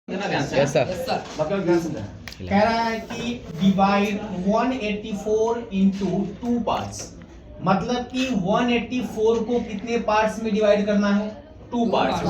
Yes sir. मतलब ध्यान से कह रहा है कि डिवाइड 184 इंटू 2 पार्ट्स। मतलब कि 184 को कितने पार्ट्स में डिवाइड करना है? 2 पार्ट्स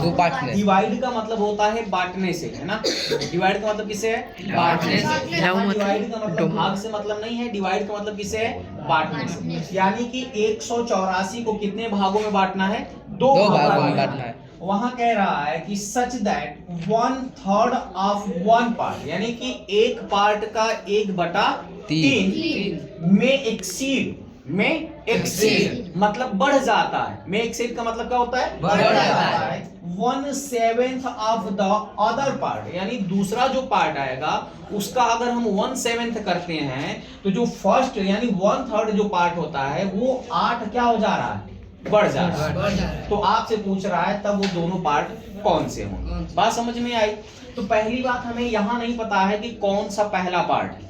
में। डिवाइड का मतलब होता है बांटने से, है ना। डिवाइड का मतलब किससे है? बांटने से। डिवाइड का मतलब भाग से मतलब नहीं है, डिवाइड का मतलब किससे है? बांटने से। यानी कि 184 को कितने भागों में बांटना है? 2 भागों में बांटना है। वहां कह रहा है कि सच दैट 1/3 ऑफ 1 पार्ट, यानी कि एक पार्ट का 1/3 में एक्सीड मतलब बढ़ जाता है। में एक्सीड का मतलब क्या होता है? बढ़ जाता है 1/7 ऑफ द अदर पार्ट, यानी दूसरा जो पार्ट आएगा उसका अगर हम 1/7 करते हैं तो जो फर्स्ट यानी 1/3 जो पार्ट होता है वो 8 क्या हो जा रहा है? बढ़ जा रहा है। तो आपसे पूछ रहा है तब वो दोनों पार्ट कौन से होंगे। बात समझ में आई? तो पहली बात हमें यहाँ नहीं पता है कि कौन सा पहला पार्ट है,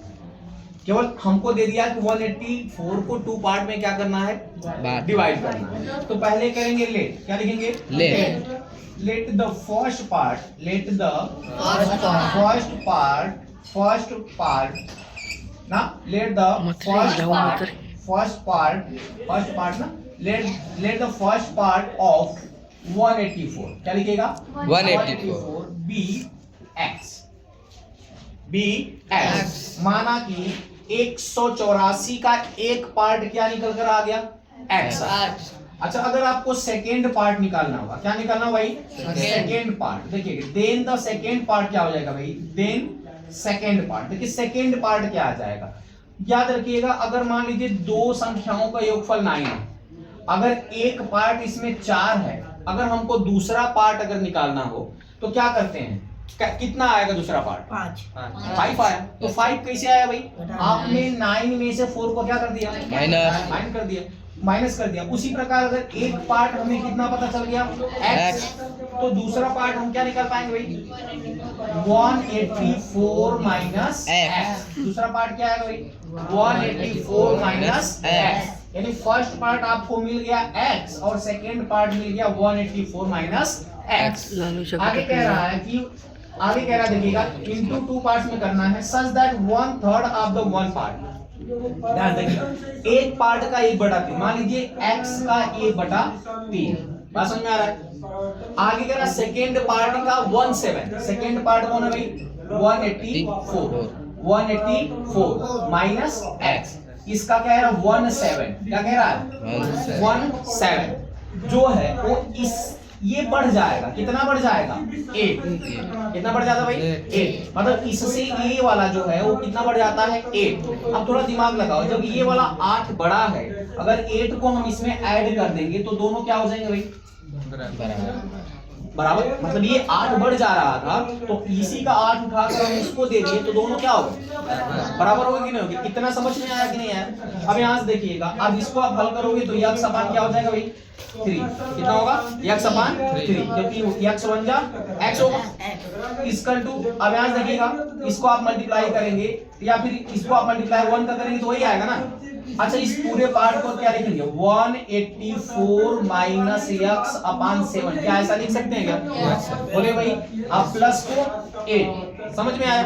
केवल हमको दे दिया कि 184 को 2 पार्ट में क्या करना है? डिवाइड करना है। तो पहले करेंगे लेट, क्या लिखेंगे? Let the first part, let the first part ना, लेट द फर्स्ट पार्ट ना, let the first part of 184, क्या लिखेगा? 184 बी एक्स। माना कि 184 का एक पार्ट क्या निकल कर आ गया? एक्स। अच्छा, अगर आपको सेकेंड पार्ट निकालना होगा, क्या निकालना भाई? Second part. देखिए देन द सेकेंड पार्ट क्या हो जाएगा भाई? Then second part. देखिए सेकेंड पार्ट क्या आ जाएगा? याद रखिएगा, अगर मान लीजिए दो संख्याओं का योगफल 9 है, अगर एक पार्ट इसमें 4 है, अगर हमको दूसरा पार्ट अगर निकालना हो तो क्या करते हैं? कितना आएगा दूसरा पार्ट? 5 आया। तो 5 कैसे आया भाई? आपने 9 में से 4 को क्या कर दिया? माइनस कर दिया। उसी प्रकार अगर एक पार्ट हमें कितना पता चल गया? x, तो दूसरा पार्ट हम क्या निकाल पाएंगे भाई? 184 माइनस x। दूसरा पार्ट क्या आएगा भाई? 184 माइनस x। यानी फर्स्ट पार्ट आपको मिल गया x और सेकेंड पार्ट मिल गया 184 माइनस x। आगे कह रहा है कि देखिएगा इनटू 2 पार्ट्स में करना है, such that 1/3 of the 1 part. ध्यान देखिए, एक पार्ट का 1/3, मान लीजिए x का 1/3। बात समझ में आ रहा है? आगे कह रहा सेकेंड पार्ट का 1/7। सेकेंड पार्ट कौन है भाई? 184 माइनस x। इसका क्या है? 17। क्या कह रहा है? 17 जो है वो ये बढ़ जाएगा। कितना बढ़ जाएगा? 8। कितना बढ़ जाता भाई? 8। मतलब इससे ये वाला जो है वो कितना बढ़ जाता है? 8। अब थोड़ा दिमाग लगाओ, जब ये वाला 8 बड़ा है, अगर 8 को हम इसमें ऐड कर देंगे तो दोनों क्या हो जाएंगे भाई? बराबर। मतलब ये 8 बढ़ जा रहा था तो इसी का 8 उठाकर हम इसको दे दिए तो दोनों क्या होगा? बराबर होगी कि नहीं होगी? इतना समझ में आया कि नहीं आया? अब यहाँ से देखिएगा, अब इसको आप हल करोगे तो x अपान क्या हो जाएगा भाई? 3। कितना होगा? x अपान 3, क्योंकि x बन जा x होगा इसकल टू। अब यहाँ से देखिएगा, इसको आप मल्टीप्लाई करेंगे या फिर इसको आप मल्टीप्लाई 1 का करेंगे तो वही आएगा ना। अच्छा, इस पूरे पार्ट को क्या लिखेंगे? 184 माइनस x अपान 7। क्या ऐसा लिख सकते हैं क्या? बोले भाई। अब प्लस को 8। समझ में आया?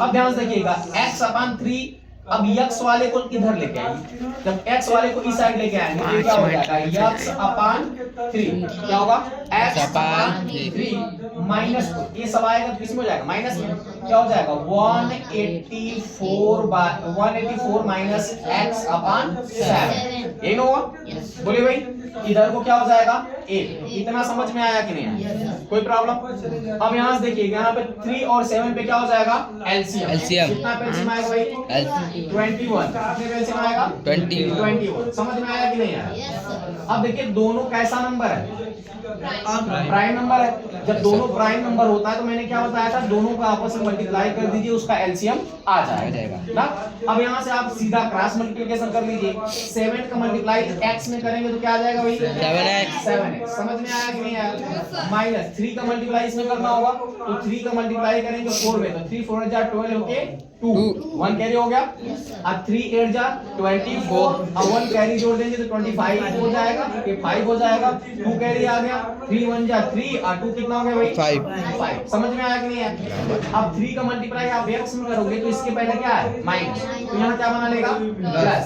अब ध्यान से देखिएगा, x अपान 3। अब x वाले को इधर लेके आएंगे, जब x वाले को इस साइड लेके आएंगे तो क्या हो जाएगा? x अपान 3 क्या होगा? x अपान 3 माइनस, ये सब आएगा तो किसमें हो जाएगा? माइनस में। क्या हो जाएगा? 184 माइनस x अपान 7। ये होगा। बोलिए भाई, इधर को क्या हो जाएगा? 8। इतना समझ में आया कि नहीं आया? कोई प्रॉब्लम? अब यहाँ से देखिए, यहाँ पे 3 और 7 पे क्या हो जाएगा? एलसीएम। कितना पे एलसीएम आएगा भाई? 21। कितने पे एलसीएम आएगा? 21। समझ में आया कि नहीं आया? अब देखिए दोनों कैसा नंबर है? प्राइम नंबर है। जब दोनों प्राइम नंबर होता है तो मैंने क्या बताया था? दोनों को आपस में मल्टीप्लाई कर दीजिए, उसका एलसीएम आ जाएगा ना। अब यहाँ से आप सीधा क्रॉस मल्टीप्लिकेशन कर लीजिए। 7 का मल्टीप्लाई x में करेंगे तो क्या आ जाएगा भाई? 7x। समझ में आया कि नहीं आया? माइनस 3 का मल्टीप्लाई इसमें करना होगा तो 3 का मल्टीप्लाई करेंगे 4 में, तो 3 4 जा 12 होके 2 1 कैरी हो गया। अब 3 8 जा 24, अब 1 कैरी जोड़ देंगे तो 25 हो जाएगा, ये 5 हो जाएगा। 2 कैरी आ गया 3 1 जा 3 और 2 कितना हो गया भाई 5 समझ में आया कि नहीं है। अब 3 का मल्टीप्लाई आप x में करोगे तो इसके पहले क्या है माइनस, तो यहाँ क्या बना लेगा प्लस।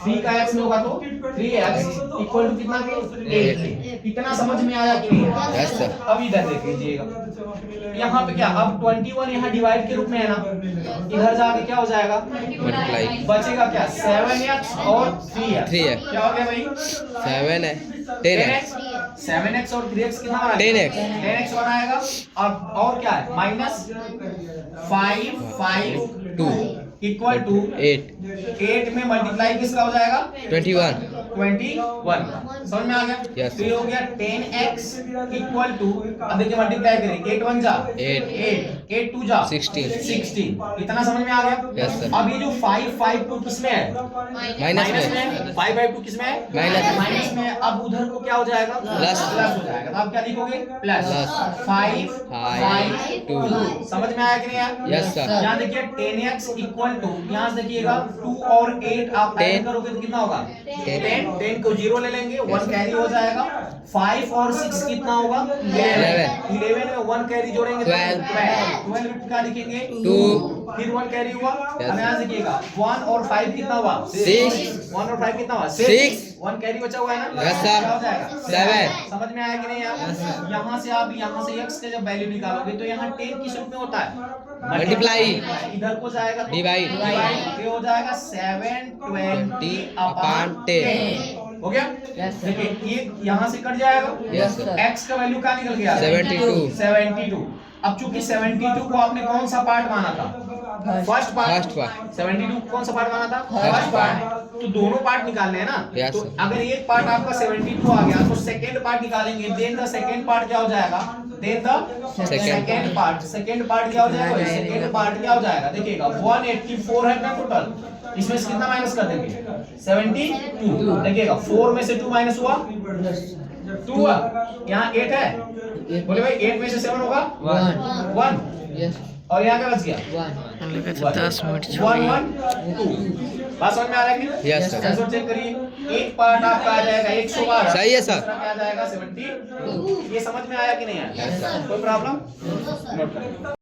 3 का x में होगा तो 3x इक्वल टू कितना के 8। कितना समझ में आया कि नहीं है। Yes sir. अब इधर देख लीजिएगा यहाँ पे क्या, अब 21 यहाँ डिवाइड के रूप में है ना, इधर जाके क्या हो जाएगा मल्टीप्लाई बचेगा क्या 7x और 3x 3x क्या हो गया भाई 7 है 10x 7x और 3x कितना बना 10x 10x बनाएगा। और क्या है माइनस 5 5 2 इक्वल टू 8 में मल्टीप्लाई किसका हो जाएगा 21 21 समझ में आ गया। Yes. तो ये हो गया 10x इक्वल टू, अब देखिए मल्टीप्लाई करें 8 1 जा 8 2 जा 16 इतना समझ में आ गया। Yes, sir. अब ये जो 5 5 2 किसमें है माइनस में 5 5 2 किसमें है माइनस में। अब उधर को क्या हो जाएगा प्लस हो जाएगा, तो आप क्या लिखोगे प्लस प्लस 5 5 2 समझ में आया कि नहीं आया। Yes sir. यहाँ देखिए 10x इक्वल टू, यहाँ से देखिएगा 2 और 8 आप ऐड 10 करोगे तो कितना होगा 10 10 को 0 ले लेंगे 1 कैरी हो जाएगा। 5 और 6 कितना होगा 11 में 1 कैरी जोड़ेंगे 12 क्या लिखेंगे 2 फिर 1 कैरी हुआ। Yes. अब यहाँ से देखिएगा 1 और 5 कितना हुआ 6 1 और 5 कितना हुआ 6 1 कैरी बचा हुआ है ना Yes, sir. क्या हो जाएगा 7 समझ में आया कि नहीं यार। यहाँ से आप यहाँ से x का जब वैल्यू निकालोगे तो यहाँ 10 किस रूप में होता है मल्टीप्लाई इधर को जाएगा तो Divide. ये हो जाएगा 720 अपॉन 10 हो गया। देखिए ये यहाँ से कट जाएगा Yes, sir. x का वैल्यू क्या निकल गया 72 अब चूंकि 72 को आपने कौन सा पार्ट माना था फर्स्ट First पार्ट part. 72 कौन सा पार्ट माना था First फर्स्ट पार्ट, तो दोनों पार्ट निकालने हैं ना। Yes, तो sir. अगर एक पार्ट आपका 72 आ गया तो सेकंड पार्ट निकालेंगे, देन द सेकंड पार्ट क्या हो जाएगा देन द सेकंड पार्ट क्या हो जाएगा सेकंड पार्ट क्या हो जाएगा देखिएगा 184 है ना टोटल, इसमें से कितना माइनस कर देंगे 72 देखिएगा 4 में से 2 माइनस हुआ 2 हुआ, यहाँ 8 है बोले भाई 8 में से 7 होगा 1 और यहाँ क्या बच गया 10 मिनट 1 1 2 बात समझ में आ रहा है कि Yes, sir. आंसर चेक करिए। एक पार्ट आपका आ जाएगा 112 सही है, sir. दूसरा क्या आ जाएगा 72। ये समझ में आया कि नहीं आया Yes, sir. कोई प्रॉब्लम नोट करिए।